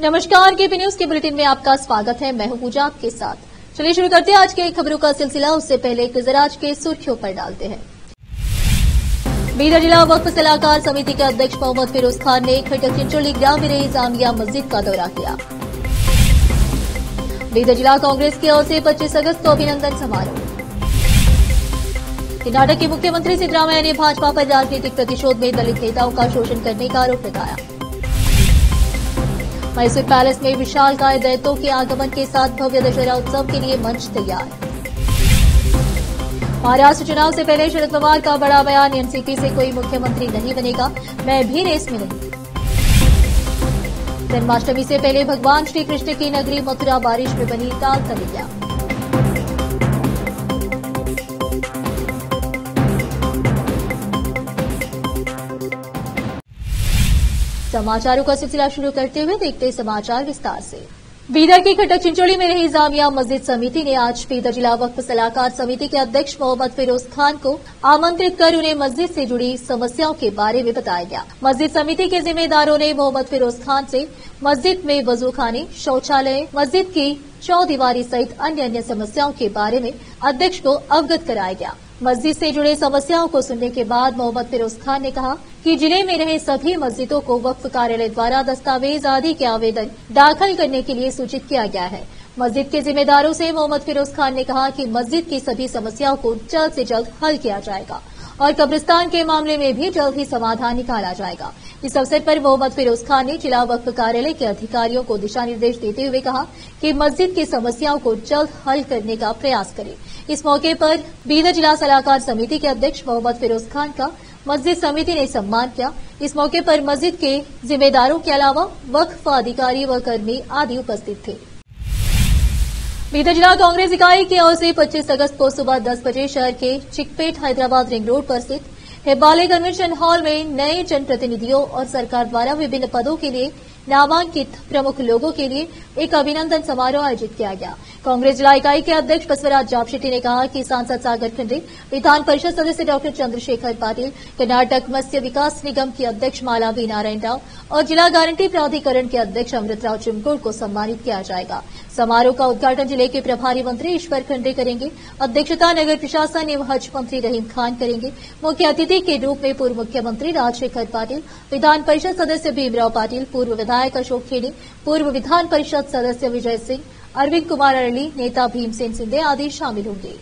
नमस्कार, KP news के bulletin में आपका स्वागत है। मैं हूं पूजा आपके साथ। चलिए शुरू करते हैं आज के खबरों का सिलसिला। उससे पहले एक नजर आज के सुर्खियों पर डालते हैं। बीदर जिला वक्फ सलाहकार समिति के अध्यक्ष मोहम्मद फिरोज खान ने खटक चिंचोली ग्राम में रही जामिया मस्जिद का दौरा किया। बीदर जिला कांग्रेस की ओर से 25 अगस्त को अभिनंदन समारोह। कर्नाटक के मुख्यमंत्री सिद्धरामैया ने भाजपा पर राजनीतिक प्रतिशोध में दलित नेताओं का शोषण करने का आरोप लगाया। मैसूर पैलेस में विशालकाय दैत्यों के आगमन के साथ भव्य दशहरा उत्सव के लिए मंच तैयार। महाराष्ट्र चुनाव से पहले शरद पवार का बड़ा बयान, एनसीपी से कोई मुख्यमंत्री नहीं बनेगा, मैं भी रेस में नहीं। जन्माष्टमी से पहले भगवान श्री कृष्ण की नगरी मथुरा बारिश में बनी ताल तलैया। समाचारों का सिलसिला शुरू करते हुए देखते हैं समाचार विस्तार से। बीदर की खटक चिंचोली में रही जामिया मस्जिद समिति ने आज बीदर जिला वक्फ सलाहकार समिति के अध्यक्ष मोहम्मद फिरोज खान को आमंत्रित कर उन्हें मस्जिद से जुड़ी समस्याओं के बारे में बताया गया। मस्जिद समिति के जिम्मेदारों ने मोहम्मद फिरोज खान से मस्जिद में वजूखाने, शौचालय, मस्जिद की चौदीवारी सहित अन्य समस्याओं के बारे में अध्यक्ष को अवगत कराया गया। मस्जिद से जुड़े समस्याओं को सुनने के बाद मोहम्मद फिरोज खान ने कहा कि जिले में रहे सभी मस्जिदों को वक्फ कार्यालय द्वारा दस्तावेज आदि के आवेदन दाखिल करने के लिए सूचित किया गया है। मस्जिद के जिम्मेदारों से मोहम्मद फिरोज खान ने कहा कि मस्जिद की सभी समस्याओं को जल्द से जल्द हल किया जाएगा और कब्रिस्तान के मामले में भी जल्द ही समाधान निकाला जाएगा। इस अवसर पर मोहम्मद फिरोज खान ने जिला वक्फ कार्यालय के अधिकारियों को दिशा निर्देश देते हुए कहा कि मस्जिद की समस्याओं को जल्द हल करने का प्रयास करें। इस मौके पर बीदर जिला सलाहकार समिति के अध्यक्ष मोहम्मद फिरोज खान का मस्जिद समिति ने सम्मान किया। इस मौके पर मस्जिद के जिम्मेदारों के अलावा वक्फ अधिकारी व कर्मी आदि उपस्थित थे। बीदर जिला कांग्रेस इकाई की ओर से 25 अगस्त को सुबह 10 बजे शहर के चिकपेट हैदराबाद रिंग रोड पर स्थित हेब्बाले कन्वेंशन हॉल में नए जनप्रतिनिधियों और सरकार द्वारा विभिन्न पदों के लिए नामांकित प्रमुख लोगों के लिए एक अभिनंदन समारोह आयोजित किया गया। कांग्रेस जिला इकाई के अध्यक्ष बसवराज जापशेट्टी ने कहा कि सांसद सागर खंडे, विधान परिषद सदस्य डॉक्टर चंद्रशेखर पाटिल, कर्नाटक मत्स्य विकास निगम की अध्यक्ष मालावी नारायण राव और जिला गारंटी प्राधिकरण के अध्यक्ष अमृतराव चिमकोड़ को सम्मानित किया जाएगा। समारोह का उद्घाटन जिले के प्रभारी मंत्री ईश्वर खंडे करेंगे। अध्यक्षता नगर प्रशासन एवं हज मंत्री रहीम खान करेंगे। मुख्य अतिथि के रूप में पूर्व मुख्यमंत्री राजशेखर पाटिल, विधान परिषद सदस्य भीमराव पाटिल, पूर्व विधायक अशोक खेड़ी, पूर्व विधान परिषद सदस्य विजय सिंह, अरविंद कुमार अरली, नेता भीमसेन सिंधे आदि शामिल होंगे।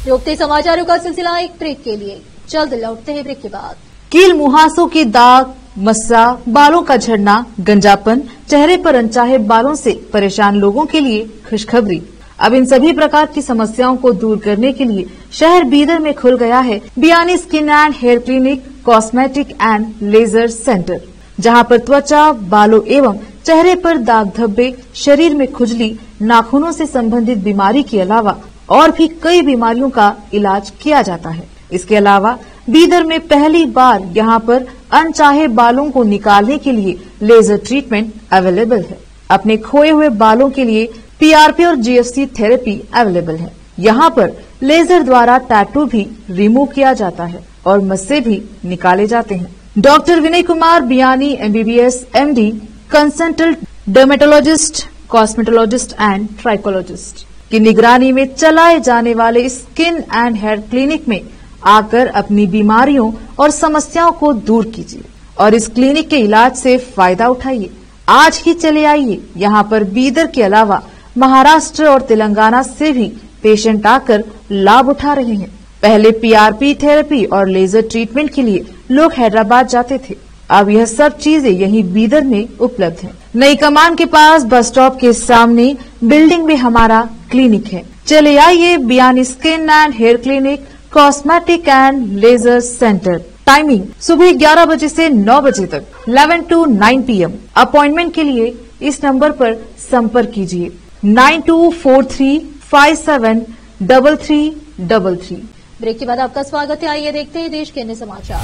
रोकते समाचारों का सिलसिला एक ब्रेक के लिए, जल्द लौटते हैं ब्रेक के बाद। कील मुहासों के दाग, मस्सा, बालों का झड़ना, गंजापन, चेहरे पर अनचाहे बालों से परेशान लोगों के लिए खुशखबरी। अब इन सभी प्रकार की समस्याओं को दूर करने के लिए शहर बीदर में खुल गया है Biyani skin and hair clinic, cosmetic and laser centre, जहां पर त्वचा, बालों एवं चेहरे पर दाग धब्बे, शरीर में खुजली, नाखूनों से संबंधित बीमारी के अलावा और भी कई बीमारियों का इलाज किया जाता है। इसके अलावा बीदर में पहली बार यहां पर अनचाहे बालों को निकालने के लिए लेजर ट्रीटमेंट अवेलेबल है। अपने खोए हुए बालों के लिए पीआरपी और जीएफसी थेरेपी अवेलेबल है। यहां पर लेजर द्वारा टैटू भी रिमूव किया जाता है और मस्से भी निकाले जाते हैं। Doctor Vinay Kumar Biyani MBBS MD, consultant dermatologist, cosmetologist and trichologist की निगरानी में चलाए जाने वाले स्किन एंड हेयर क्लिनिक में आकर अपनी बीमारियों और समस्याओं को दूर कीजिए और इस क्लिनिक के इलाज से फायदा उठाइए। आज ही चले आइए। यहाँ पर बीदर के अलावा महाराष्ट्र और तेलंगाना से भी पेशेंट आकर लाभ उठा रहे हैं। पहले पीआरपी थेरेपी और लेजर ट्रीटमेंट के लिए लोग हैदराबाद जाते थे। अब यह सब चीजें यहीं बीदर में उपलब्ध है। नई कमान के पास बस स्टॉप के सामने बिल्डिंग में हमारा क्लिनिक है। चले आइए Biyani skin and hair clinic, cosmetic and laser centre. Timing सुबह 11 बजे से 9 बजे तक, 11 to 9 PM। अपॉइंटमेंट के लिए इस नंबर पर संपर्क कीजिए 9243573333। ब्रेक के बाद आपका स्वागत है। आइए देखते हैं देश के अन्य समाचार।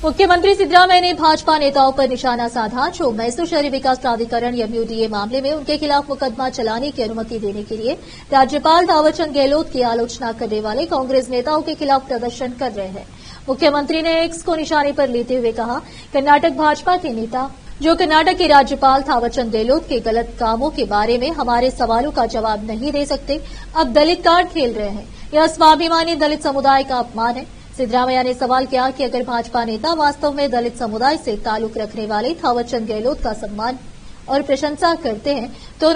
मुख्यमंत्री सिद्धरामैया ने भाजपा नेताओं पर निशाना साधा जो मैसूर शहरी विकास प्राधिकरण MUDA मामले में उनके खिलाफ मुकदमा चलाने की अनुमति देने के लिए राज्यपाल थावरचंद गहलोत की आलोचना करने वाले कांग्रेस नेताओं के खिलाफ प्रदर्शन कर रहे हैं। मुख्यमंत्री ने एक्स को निशाने पर लेते हुए कहा, कर्नाटक भाजपा के नेता जो कर्नाटक के राज्यपाल थावरचंद गहलोत के गलत कामों के बारे में हमारे सवालों का जवाब नहीं दे सकते, अब दलित कार्ड खेल रहे हैं। यह स्वाभिमानी दलित समुदाय का अपमान है। सिद्धरामैया ने सवाल किया कि अगर भाजपा नेता वास्तव में दलित समुदाय से ताल्लुक रखने वाले थावरचंद गहलोत का सम्मान और प्रशंसा करते हैं तो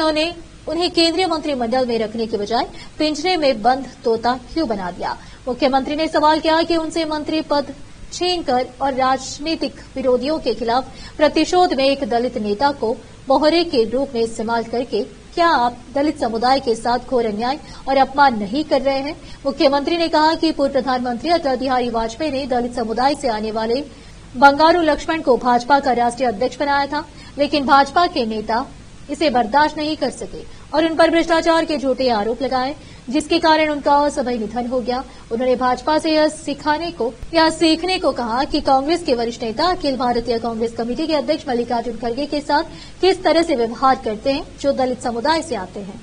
उन्हें केंद्रीय मंत्रिमंडल में रखने के बजाय पिंजरे में बंद तोता क्यों बना दिया। मुख्यमंत्री ने सवाल किया कि उनसे मंत्री पद छीनकर और राजनीतिक विरोधियों के खिलाफ प्रतिशोध में एक दलित नेता को मोहरे के रूप में इस्तेमाल करके क्या आप दलित समुदाय के साथ घोर अन्याय और अपमान नहीं कर रहे हैं। मुख्यमंत्री ने कहा कि पूर्व प्रधानमंत्री अटल बिहारी वाजपेयी ने दलित समुदाय से आने वाले बंगारू लक्ष्मण को भाजपा का राष्ट्रीय अध्यक्ष बनाया था, लेकिन भाजपा के नेता इसे बर्दाश्त नहीं कर सके और उन पर भ्रष्टाचार के झूठे आरोप लगाए, जिसके कारण उनका असमय निधन हो गया। उन्होंने भाजपा से यह सीखने को कहा कि कांग्रेस के वरिष्ठ नेता अखिल भारतीय कांग्रेस कमेटी के अध्यक्ष मल्लिकार्जुन खड़गे के साथ किस तरह से व्यवहार करते हैं जो दलित समुदाय से आते हैं।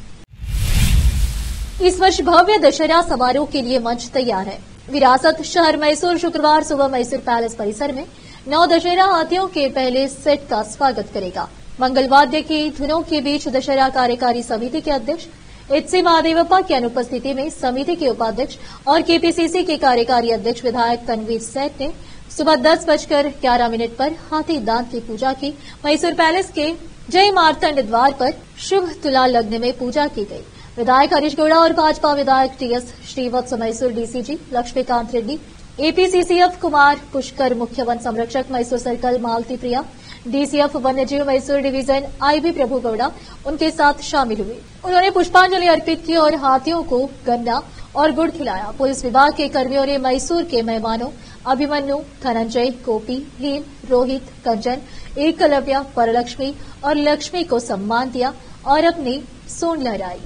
इस वर्ष भव्य दशहरा समारोह के लिए मंच तैयार है। विरासत शहर मैसूर शुक्रवार सुबह मैसूर पैलेस परिसर में 9 दशहरा हाथियों के पहले सेट का स्वागत करेगा। मंगलवाद्य की धुनों के बीच दशहरा कार्यकारी समिति के अध्यक्ष एच.सी. महादेवप्पा की अनुपस्थिति में समिति के उपाध्यक्ष और केपीसीसी के कार्यकारी अध्यक्ष विधायक तनवीर सेठ ने सुबह 10:11 पर हाथी दांत की पूजा की। मैसूर पैलेस के जय मार्तंड द्वार पर शुभ तुला लग्न में पूजा की गई। विधायक हरीश गौड़ा और भाजपा विधायक TS Srivatsa, Mysore DCG Lakshmikant Reddy, APCCF Kumar Pushkar, मुख्य वन संरक्षक मैसूर सर्कल मालती प्रिया, डीसीएफ वन्यजीव मैसूर डिवीजन आईबी प्रभु गौड़ा उनके साथ शामिल हुए। उन्होंने पुष्पांजलि अर्पित की और हाथियों को गन्ना और गुड़ खिलाया। पुलिस विभाग के कर्मियों ने मैसूर के मेहमानों अभिमन्यु, धनंजय, गोपी, भीम, रोहित, कंचन, एकलव्य, वरलक्ष्मी और लक्ष्मी को सम्मान दिया और अपनी सूंड लहराई।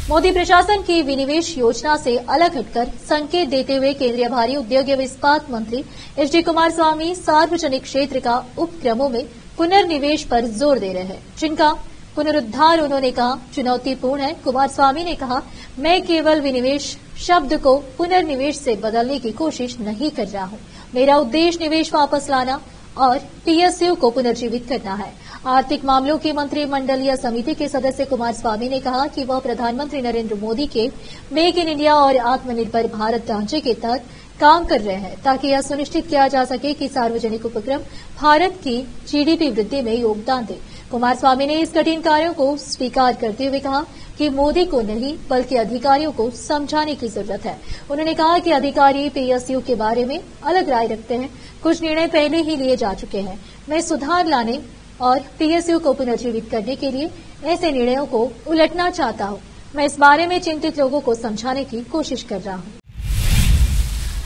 मोदी प्रशासन की विनिवेश योजना से अलग हटकर संकेत देते हुए केंद्रीय भारी उद्योग एवं इस्पात मंत्री एच.डी. कुमारस्वामी सार्वजनिक क्षेत्र का उपक्रमों में पुनर्निवेश पर जोर दे रहे हैं, जिनका पुनरुद्धार उन्होंने कहा चुनौतीपूर्ण है। कुमारस्वामी ने कहा, मैं केवल विनिवेश शब्द को पुनर्निवेश से बदलने की कोशिश नहीं कर रहा हूं। मेरा उद्देश्य निवेश वापस लाना और पीएसयू को पुनर्जीवित करना है। आर्थिक मामलों की मंत्रिमंडलीय समिति के सदस्य कुमारस्वामी ने कहा कि वह प्रधानमंत्री नरेंद्र मोदी के मेक इन इंडिया और आत्मनिर्भर भारत ढांचे के तहत काम कर रहे हैं, ताकि यह सुनिश्चित किया जा सके कि सार्वजनिक उपक्रम भारत की जीडीपी वृद्धि में योगदान दे। कुमारस्वामी ने इस कठिन कार्यों को स्वीकार करते हुए कहा कि मोदी को नहीं बल्कि अधिकारियों को समझाने की जरूरत है। उन्होंने कहा कि अधिकारी पीएसयू के बारे में अलग राय रखते हैं। कुछ निर्णय पहले ही लिए जा चुके हैं। मैं सुधार लाने और पीएसयू को पुनर्जीवित करने के लिए ऐसे निर्णयों को उलटना चाहता हूं। मैं इस बारे में चिंतित लोगों को समझाने की कोशिश कर रहा हूं।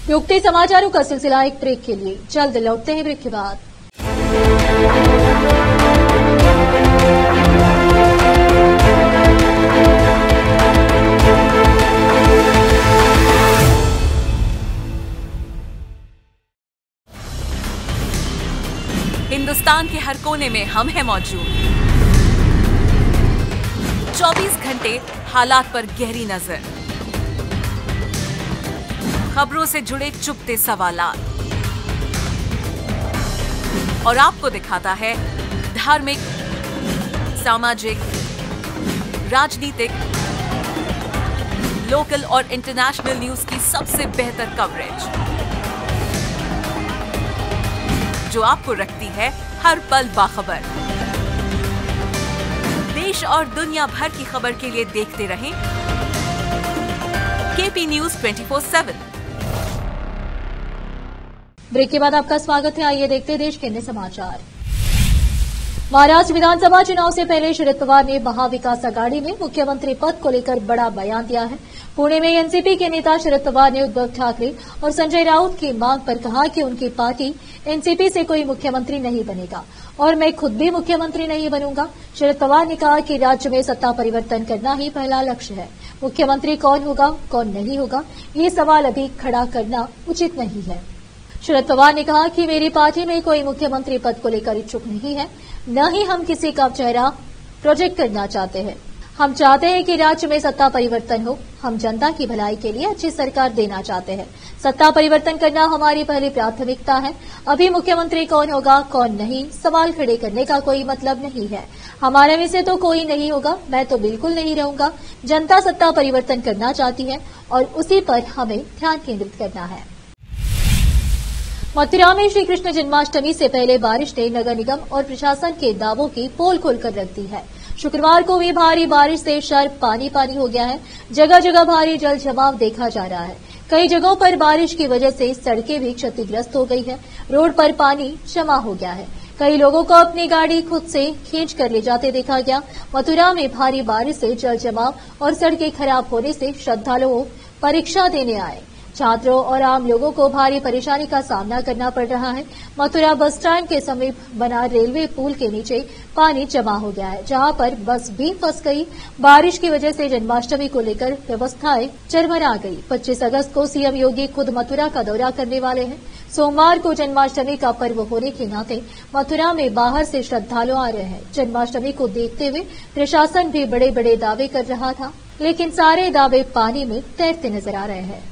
युक्ति समाचारों का सिलसिला एक ब्रेक के लिए, जल्द लौटते हैं ब्रेक के बाद। हिंदुस्तान के हर कोने में हम हैं मौजूद। 24 घंटे हालात पर गहरी नजर, खबरों से जुड़े चुपते सवालात और आपको दिखाता है धार्मिक, सामाजिक, राजनीतिक, लोकल और इंटरनेशनल न्यूज की सबसे बेहतर कवरेज, जो आपको रखती है हर पल बाखबर। देश और दुनिया भर की खबर के लिए देखते रहें केपी न्यूज 24/7। ब्रेक के बाद आपका स्वागत है। आइए देखते हैं देश के अन्य समाचार। महाराष्ट्र विधानसभा चुनाव से पहले शरद पवार ने महाविकास आघाड़ी में मुख्यमंत्री पद को लेकर बड़ा बयान दिया है। पुणे में एनसीपी के नेता शरद पवार ने उद्धव ठाकरे और संजय राउत की मांग पर कहा कि उनकी पार्टी एनसीपी से कोई मुख्यमंत्री नहीं बनेगा और मैं खुद भी मुख्यमंत्री नहीं बनूंगा। शरद पवार ने कहा कि राज्य में सत्ता परिवर्तन करना ही पहला लक्ष्य है। मुख्यमंत्री कौन होगा, कौन नहीं होगा, ये सवाल अभी खड़ा करना उचित नहीं है। शरद पवार ने कहा कि मेरी पार्टी में कोई मुख्यमंत्री पद को लेकर इच्छुक नहीं है, न ही हम किसी का चेहरा प्रोजेक्ट करना चाहते हैं। हम चाहते हैं कि राज्य में सत्ता परिवर्तन हो। हम जनता की भलाई के लिए अच्छी सरकार देना चाहते हैं। सत्ता परिवर्तन करना हमारी पहली प्राथमिकता है। अभी मुख्यमंत्री कौन होगा कौन नहीं, सवाल खड़े करने का कोई मतलब नहीं है। हमारे में से तो कोई नहीं होगा, मैं तो बिल्कुल नहीं रहूंगा। जनता सत्ता परिवर्तन करना चाहती है और उसी पर हमें ध्यान केंद्रित करना है। मथुरा में श्री कृष्ण जन्माष्टमी से पहले बारिश ने नगर निगम और प्रशासन के दावों की पोल खोलकर रख दी है। शुक्रवार को हुई भारी बारिश से शहर पानी पानी हो गया है। जगह जगह भारी जल जमाव देखा जा रहा है। कई जगहों पर बारिश की वजह से सड़कें भी क्षतिग्रस्त हो गई है। रोड पर पानी जमा हो गया है। कई लोगों को अपनी गाड़ी खुद से खींच कर ले जाते देखा गया। मथुरा में भारी बारिश से जल जमाव और सड़कें खराब होने से श्रद्धालुओं परीक्षा देने आए छात्रों और आम लोगों को भारी परेशानी का सामना करना पड़ रहा है। मथुरा बस स्टैंड के समीप बना रेलवे पुल के नीचे पानी जमा हो गया है, जहां पर बस भी फंस गई। बारिश की वजह से जन्माष्टमी को लेकर व्यवस्थाएं चरमरा गई। 25 अगस्त को सीएम योगी खुद मथुरा का दौरा करने वाले हैं। सोमवार को जन्माष्टमी का पर्व होने के नाते मथुरा में बाहर से श्रद्धालु आ रहे हैं। जन्माष्टमी को देखते हुए प्रशासन भी बड़े बड़े दावे कर रहा था, लेकिन सारे दावे पानी में तैरते नजर आ रहे हैं।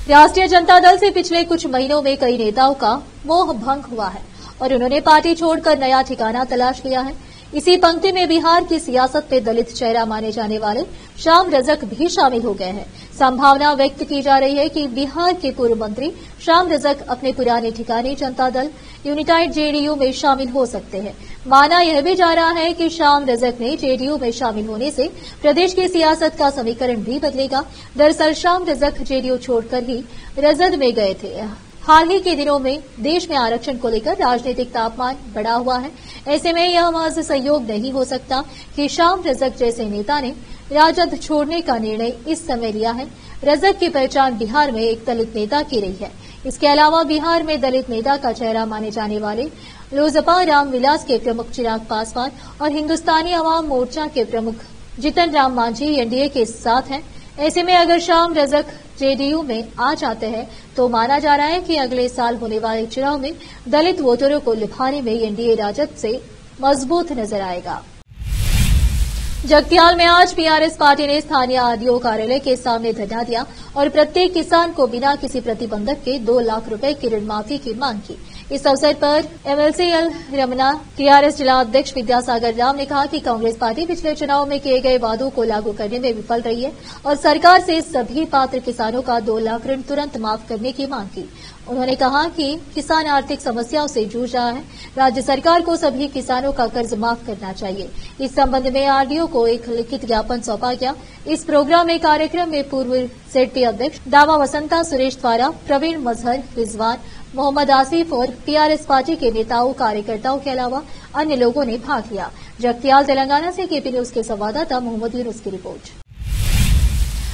राष्ट्रीय जनता दल से पिछले कुछ महीनों में कई नेताओं का मोह भंग हुआ है और उन्होंने पार्टी छोड़कर नया ठिकाना तलाश लिया है। इसी पंक्ति में बिहार की सियासत में दलित चेहरा माने जाने वाले श्याम रजक भी शामिल हो गए हैं। संभावना व्यक्त की जा रही है कि बिहार के पूर्व मंत्री श्याम रजक अपने पुराने ठिकाने जनता दल यूनाइटेड जेडीयू में शामिल हो सकते हैं। माना यह भी जा रहा है कि श्याम रजक ने जेडीयू में शामिल होने से प्रदेश की सियासत का समीकरण भी बदलेगा। दरअसल श्याम रजक जेडीयू छोड़कर ही रजद में गए थे। हाल ही के दिनों में देश में आरक्षण को लेकर राजनीतिक तापमान बढ़ा हुआ है। ऐसे में यह महज संयोग नहीं हो सकता कि श्याम रजक जैसे नेता ने राजद छोड़ने का निर्णय इस समय लिया है। रजक की पहचान बिहार में एक दलित नेता की रही है। इसके अलावा बिहार में दलित नेता का चेहरा माने जाने वाले लोजपा रामविलास के प्रमुख चिराग पासवान और हिंदुस्तानी अवाम मोर्चा के प्रमुख जीतन राम मांझी एनडीए के साथ हैं। ऐसे में अगर श्याम रजक जेडीयू में आ जाते हैं तो माना जा रहा है कि अगले साल होने वाले चुनाव में दलित वोटरों को लुभाने में एनडीए राजद से मजबूत नजर आएगा। जगतियाल में आज पीआरएस पार्टी ने स्थानीय आरडीओ कार्यालय के सामने धरना दिया और प्रत्येक किसान को बिना किसी प्रतिबंधक के 2 लाख रुपए की ऋण माफी की मांग की। इस अवसर पर एमएलसी एल रमना, टीआरएस जिला अध्यक्ष विद्यासागर राम ने कहा कि कांग्रेस पार्टी पिछले चुनाव में किए गए वादों को लागू करने में विफल रही है और सरकार से सभी पात्र किसानों का 2 लाख ऋण तुरंत माफ करने की मांग की। उन्होंने कहा कि किसान आर्थिक समस्याओं से जूझ रहा है। राज्य सरकार को सभी किसानों का कर्ज माफ करना चाहिए। इस संबंध में आरडीओ को एक लिखित ज्ञापन सौंपा गया। इस प्रोग्राम में कार्यक्रम में पूर्व जेडपी अध्यक्ष दावा वसंता सुरेश द्वारा प्रवीण मजहर, रिजवान, मोहम्मद आसिफ और पीआरएस पार्टी के नेताओं कार्यकर्ताओं के अलावा अन्य लोगों ने भाग लिया। जगतियाल तेलंगाना से केपी न्यूज के संवाददाता मोहम्मद यूनुस की रिपोर्ट।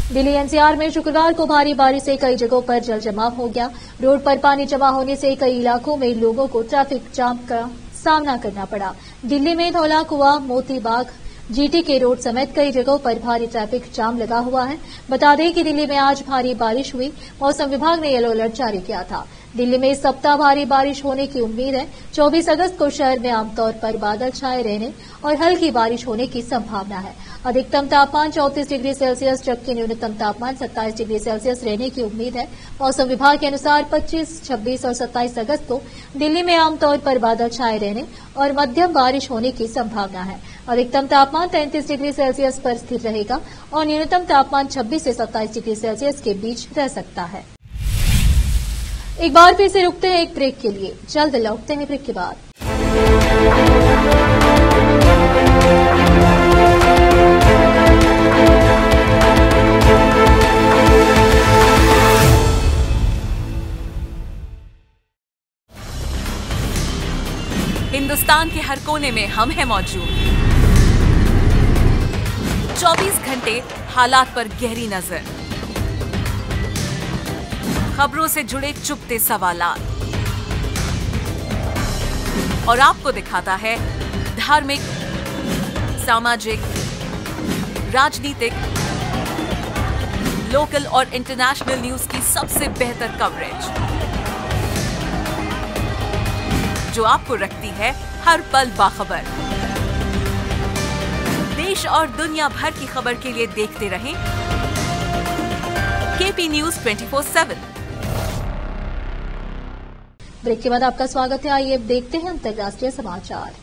दिल्ली एनसीआर में शुक्रवार को भारी बारिश से कई जगहों पर जल जमाव हो गया। रोड पर पानी जमा होने से कई इलाकों में लोगों को ट्रैफिक जाम का सामना करना पड़ा। दिल्ली में धौला कुआं, मोती बाग, जीटी के रोड समेत कई जगहों पर भारी ट्रैफिक जाम लगा हुआ है। बता दें कि दिल्ली में आज भारी बारिश हुई। मौसम विभाग ने येलो अलर्ट जारी किया था। दिल्ली में इस सप्ताह भारी बारिश होने की उम्मीद है। 24 अगस्त को शहर में आमतौर पर बादल छाए रहने और हल्की बारिश होने की संभावना है। अधिकतम तापमान 34 डिग्री सेल्सियस जबकि न्यूनतम तापमान 27 डिग्री सेल्सियस रहने की उम्मीद है। मौसम विभाग के अनुसार 25, 26 और 27 अगस्त को दिल्ली में आमतौर पर बादल छाए रहने और मध्यम बारिश होने की संभावना है। अधिकतम तापमान 33 डिग्री सेल्सियस पर स्थिर रहेगा और न्यूनतम तापमान 26 से 27 डिग्री सेल्सियस के बीच रह सकता है। एक बार फिर से रुकते हैं एक ब्रेक के लिए, जल्द लौटते हैं ब्रेक के बाद। हिंदुस्तान के हर कोने में हम हैं मौजूद। 24 घंटे हालात पर गहरी नजर, खबरों से जुड़े चुपते सवालात और आपको दिखाता है धार्मिक, सामाजिक, राजनीतिक, लोकल और इंटरनेशनल न्यूज की सबसे बेहतर कवरेज जो आपको रखती है हर पल बाखबर। देश और दुनिया भर की खबर के लिए देखते रहें KP News 24/7। ब्रेक के बाद आपका स्वागत है। आइए अब देखते हैं अंतर्राष्ट्रीय समाचार।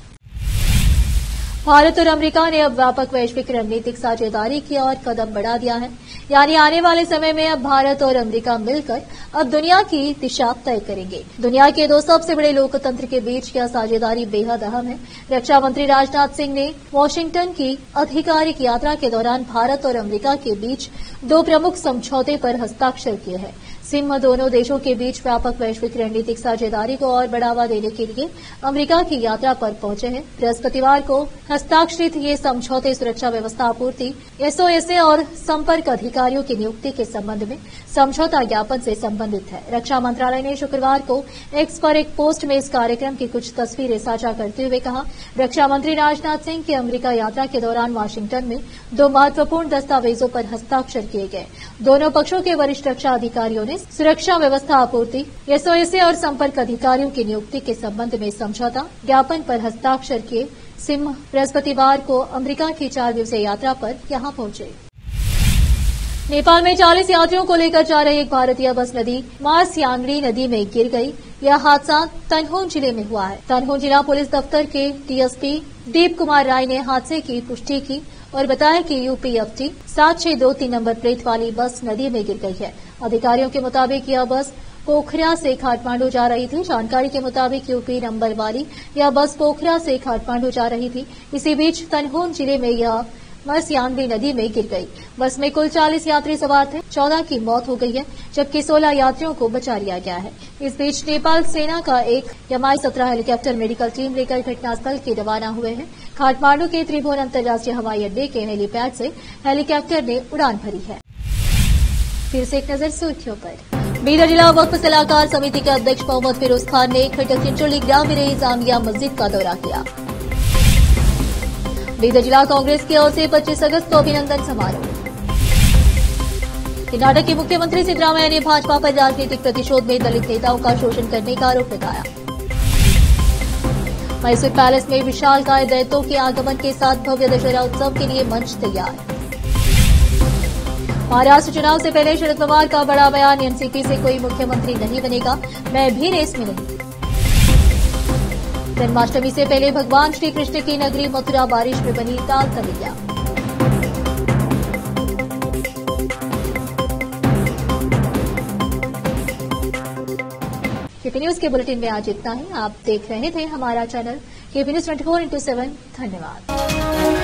भारत और अमेरिका ने अब व्यापक वैश्विक रणनीतिक साझेदारी की ओर कदम बढ़ा दिया है। यानी आने वाले समय में अब भारत और अमेरिका मिलकर अब दुनिया की दिशा तय करेंगे। दुनिया के दो सबसे बड़े लोकतंत्र के बीच यह साझेदारी बेहद अहम है। रक्षा मंत्री राजनाथ सिंह ने वॉशिंगटन की आधिकारिक यात्रा के दौरान भारत और अमेरिका के बीच दो प्रमुख समझौते पर हस्ताक्षर किए हैं। सिंह दोनों देशों के बीच व्यापक वैश्विक रणनीतिक साझेदारी को और बढ़ावा देने के लिए अमेरिका की यात्रा पर पहुंचे हैं। बृहस्पतिवार को हस्ताक्षरित ये समझौते सुरक्षा व्यवस्था आपूर्ति SOSA और संपर्क अधिकारियों की नियुक्ति के संबंध में समझौता ज्ञापन से संबंधित है। रक्षा मंत्रालय ने शुक्रवार को X पर एक पोस्ट में इस कार्यक्रम की कुछ तस्वीरें साझा करते हुए कहा, रक्षा मंत्री राजनाथ सिंह की अमेरिका यात्रा के दौरान वाशिंगटन में दो महत्वपूर्ण दस्तावेजों पर हस्ताक्षर किए गए। दोनों पक्षों के वरिष्ठ रक्षा अधिकारियों ने सुरक्षा व्यवस्था आपूर्ति SOSA और संपर्क अधिकारियों की नियुक्ति के संबंध में समझौता ज्ञापन पर हस्ताक्षर किए। सिंह बृहस्पतिवार को अमेरिका की 4 दिवसीय यात्रा पर यहां पहुंचे। नेपाल में 40 यात्रियों को लेकर जा रही एक भारतीय बस नदी मारस्याङ्गडी नदी में गिर गई। यह हादसा तनहुन जिले में हुआ है। तनहुन जिला पुलिस दफ्तर के DSP दीप कुमार राय ने हादसे की पुष्टि की और बताया कि UPFT 7623 नंबर प्लेट वाली बस नदी में गिर गई है। अधिकारियों के मुताबिक यह बस पोखरा से काठमांडू जा रही थी। जानकारी के मुताबिक UP नंबर वाली यह बस पोखरा से काठमांडू जा रही थी। इसी बीच तनहुन जिले में यह मारस्याङ्गडी नदी में गिर गई। बस में कुल 40 यात्री सवार थे। 14 की मौत हो गई है, जबकि 16 यात्रियों को बचा लिया गया है। इस बीच नेपाल सेना का एक MI-17 हेलीकॉप्टर मेडिकल टीम लेकर घटनास्थल के रवाना हुए हैं। काठमांडू के त्रिभुवन अंतर्राष्ट्रीय हवाई अड्डे के हेलीपैड से हेलीकॉप्टर ने उड़ान भरी है। फिर से एक नजर सुर्खियों पर। बीदर जिला वक्फ सलाहकार समिति के अध्यक्ष मोहम्मद फिरोज खान ने खटक चिंचोली ग्राम में रही जामिया मस्जिद का दौरा किया। बीदर जिला कांग्रेस की ओर से 25 अगस्त को अभिनंदन समारोह। कर्नाटक के मुख्यमंत्री सिद्धरामैया ने भाजपा पर राजनीतिक प्रतिशोध में दलित नेताओं का शोषण करने का आरोप लगाया। मैसूर पैलेस में विशालकाय दैत्यों के आगमन के साथ भव्य दशहरा उत्सव के लिए मंच तैयार। महाराष्ट्र चुनाव से पहले शरद पवार का बड़ा बयान, एनसीपी से कोई मुख्यमंत्री नहीं बनेगा, मैं भी रेस में नहीं। जन्माष्टमी से पहले भगवान श्री कृष्ण की नगरी मथुरा बारिश में बनी ताल तलैया। KP न्यूज के बुलेटिन में आज इतना ही। आप देख रहे थे हमारा चैनल KP News 24/7। धन्यवाद।